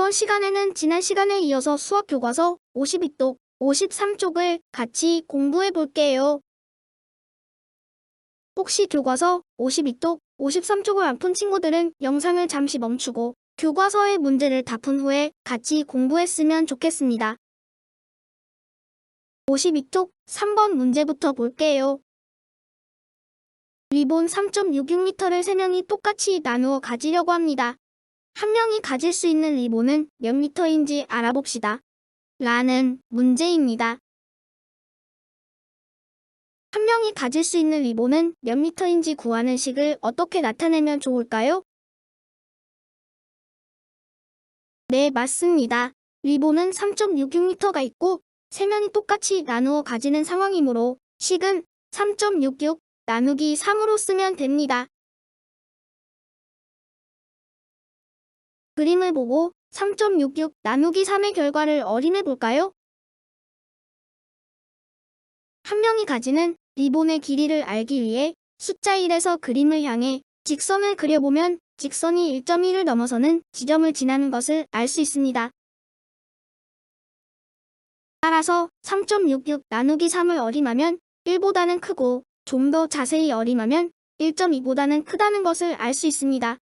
이번 시간에는 지난 시간에 이어서 수학 교과서 52쪽, 53쪽을 같이 공부해 볼게요. 혹시 교과서 52쪽, 53쪽을 안 푼 친구들은 영상을 잠시 멈추고 교과서의 문제를 다 푼 후에 같이 공부했으면 좋겠습니다. 52쪽 3번 문제부터 볼게요. 리본 3.66m를 3명이 똑같이 나누어 가지려고 합니다. 한 명이 가질 수 있는 리본은 몇 미터인지 알아봅시다. 라는 문제입니다. 한 명이 가질 수 있는 리본은 몇 미터인지 구하는 식을 어떻게 나타내면 좋을까요? 네, 맞습니다. 리본은 3.66m가 있고 3명이 똑같이 나누어 가지는 상황이므로 식은 3.66 나누기 3으로 쓰면 됩니다. 그림을 보고 3.66 나누기 3의 결과를 어림해 볼까요? 한 명이 가지는 리본의 길이를 알기 위해 숫자 1에서 그림을 향해 직선을 그려보면 직선이 1.1을 넘어서는 지점을 지나는 것을 알 수 있습니다. 따라서 3.66 나누기 3을 어림하면 1보다는 크고 좀 더 자세히 어림하면 1.2보다는 크다는 것을 알 수 있습니다.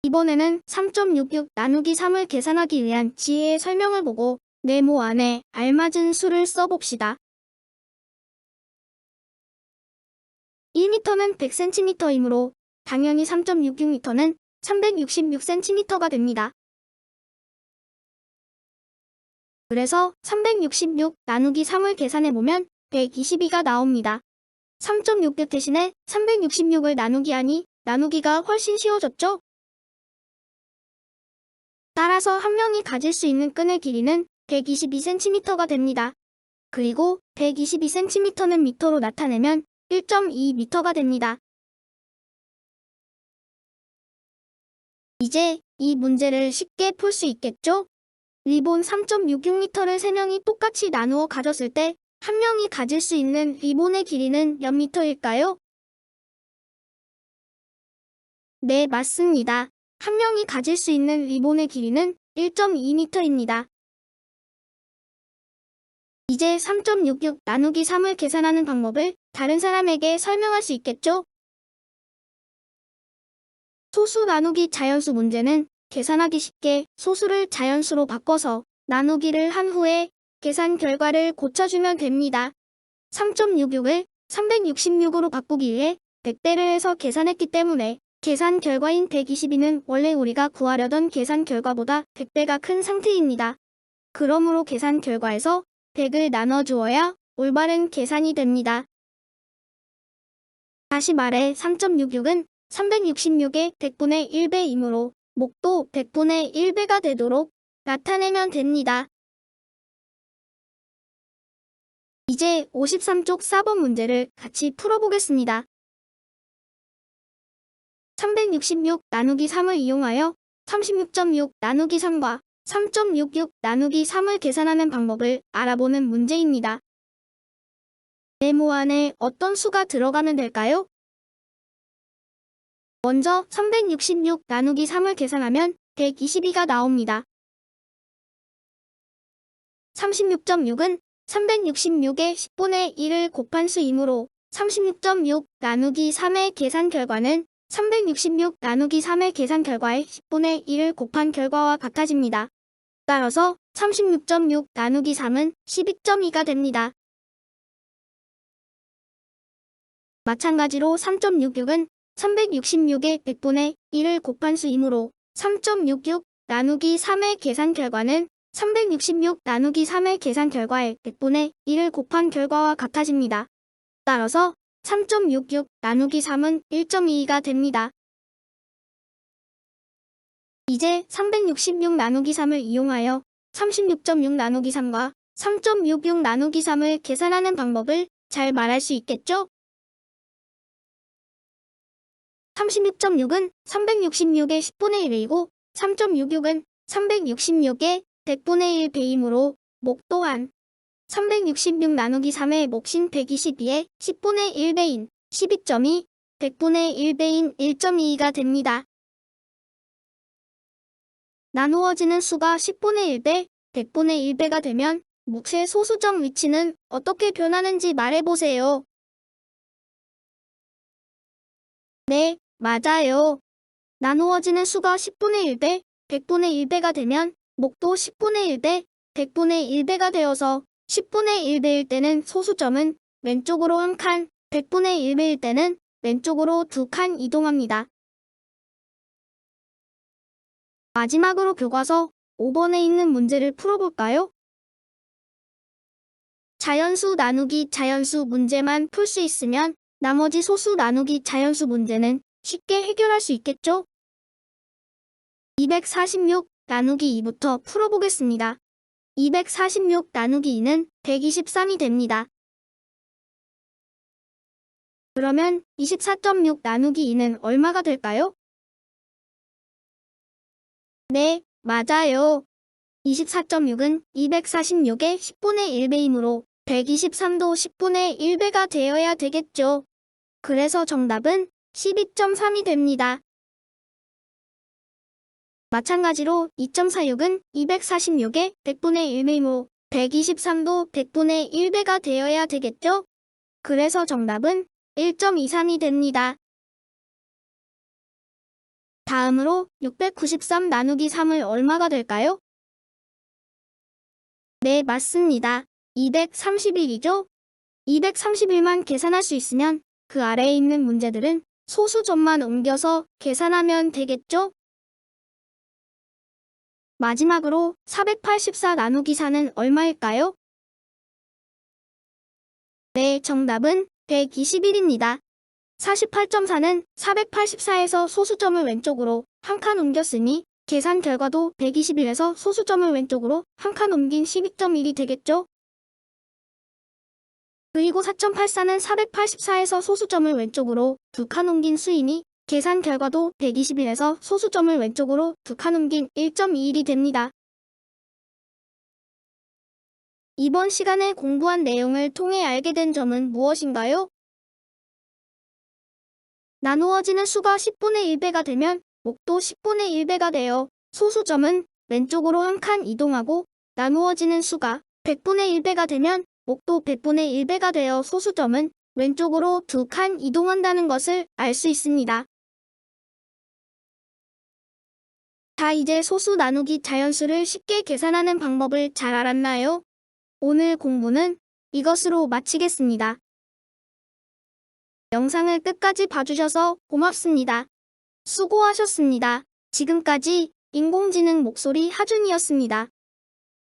이번에는 3.66 나누기 3을 계산하기 위한 지혜의 설명을 보고 네모 안에 알맞은 수를 써봅시다. 1m는 100cm이므로 당연히 3.66m는 366cm가 됩니다. 그래서 366 나누기 3을 계산해보면 122가 나옵니다. 3.66 대신에 366을 나누기 하니 나누기가 훨씬 쉬워졌죠? 따라서 한 명이 가질 수 있는 끈의 길이는 122cm가 됩니다. 그리고 122cm는 미터로 나타내면 1.2m가 됩니다. 이제 이 문제를 쉽게 풀 수 있겠죠? 리본 3.66m를 3명이 똑같이 나누어 가졌을 때 한 명이 가질 수 있는 리본의 길이는 몇 미터일까요? 네, 맞습니다. 한 명이 가질 수 있는 리본의 길이는 1.2m입니다. 이제 3.66 나누기 3을 계산하는 방법을 다른 사람에게 설명할 수 있겠죠? 소수 나누기 자연수 문제는 계산하기 쉽게 소수를 자연수로 바꿔서 나누기를 한 후에 계산 결과를 고쳐주면 됩니다. 3.66을 366으로 바꾸기 위해 100배를 해서 계산했기 때문에 계산 결과인 122는 원래 우리가 구하려던 계산 결과보다 100배가 큰 상태입니다. 그러므로 계산 결과에서 100을 나눠주어야 올바른 계산이 됩니다. 다시 말해 3.66은 366의 100분의 1배이므로 목도 100분의 1배가 되도록 나타내면 됩니다. 이제 53쪽 4번 문제를 같이 풀어보겠습니다. 366 나누기 3을 이용하여 36.6 나누기 3과 3.66 나누기 3을 계산하는 방법을 알아보는 문제입니다. 네모 안에 어떤 수가 들어가면 될까요? 먼저 366 나누기 3을 계산하면 122가 나옵니다. 36.6은 366의 10분의 1을 곱한 수이므로 36.6 나누기 3의 계산 결과는 366 나누기 3의 계산 결과의 10분의 1을 곱한 결과와 같아집니다. 따라서 36.6 나누기 3은 12.2가 됩니다. 마찬가지로 3.66은 366의 100분의 1을 곱한 수이므로 3.66 나누기 3의 계산 결과는 366 나누기 3의 계산 결과의 100분의 1을 곱한 결과와 같아집니다. 따라서 3.66 나누기 3은 1.22가 됩니다. 이제 366 나누기 3을 이용하여 36.6 나누기 3과 3.66 나누기 3을 계산하는 방법을 잘 말할 수 있겠죠? 36.6은 366의 10분의 1이고 3.66은 366의 100분의 1배이므로 목 또한 366 나누기 3의 몫인 122의 10분의 1배인 12.2, 100분의 1배인 1.22가 됩니다. 나누어지는 수가 10분의 1배, 100분의 1배가 되면 몫의 소수점 위치는 어떻게 변하는지 말해보세요. 네, 맞아요. 나누어지는 수가 10분의 1배, 100분의 1배가 되면 몫도 10분의 1배, 100분의 1배가 되어서 10분의 1배일 때는 소수점은 왼쪽으로 한 칸, 100분의 1배일 때는 왼쪽으로 두 칸 이동합니다. 마지막으로 교과서 5번에 있는 문제를 풀어볼까요? 자연수 나누기 자연수 문제만 풀 수 있으면 나머지 소수 나누기 자연수 문제는 쉽게 해결할 수 있겠죠? 246 나누기 2부터 풀어보겠습니다. 246 나누기 2는 123이 됩니다. 그러면 24.6 나누기 2는 얼마가 될까요? 네, 맞아요. 24.6은 246의 10분의 1배이므로 123도 10분의 1배가 되어야 되겠죠. 그래서 정답은 12.3이 됩니다. 마찬가지로 2.46은 246의 100분의 1배이므로 123도 100분의 1배가 되어야 되겠죠? 그래서 정답은 1.23이 됩니다. 다음으로 693 나누기 3을 얼마가 될까요? 네, 맞습니다. 231이죠? 231만 계산할 수 있으면 그 아래에 있는 문제들은 소수점만 옮겨서 계산하면 되겠죠? 마지막으로 484 나누기 4는 얼마일까요? 네, 정답은 121입니다. 48.4는 484에서 소수점을 왼쪽으로 한 칸 옮겼으니 계산 결과도 121에서 소수점을 왼쪽으로 한 칸 옮긴 12.1이 되겠죠? 그리고 4.84는 484에서 소수점을 왼쪽으로 두 칸 옮긴 수이니 계산 결과도 121에서 소수점을 왼쪽으로 두 칸 옮긴 1.21이 됩니다. 이번 시간에 공부한 내용을 통해 알게 된 점은 무엇인가요? 나누어지는 수가 10분의 1배가 되면 몫도 10분의 1배가 되어 소수점은 왼쪽으로 한 칸 이동하고 나누어지는 수가 100분의 1배가 되면 몫도 100분의 1배가 되어 소수점은 왼쪽으로 두 칸 이동한다는 것을 알 수 있습니다. 자, 이제 소수 나누기 자연수를 쉽게 계산하는 방법을 잘 알았나요? 오늘 공부는 이것으로 마치겠습니다. 영상을 끝까지 봐주셔서 고맙습니다. 수고하셨습니다. 지금까지 인공지능 목소리 하준이었습니다.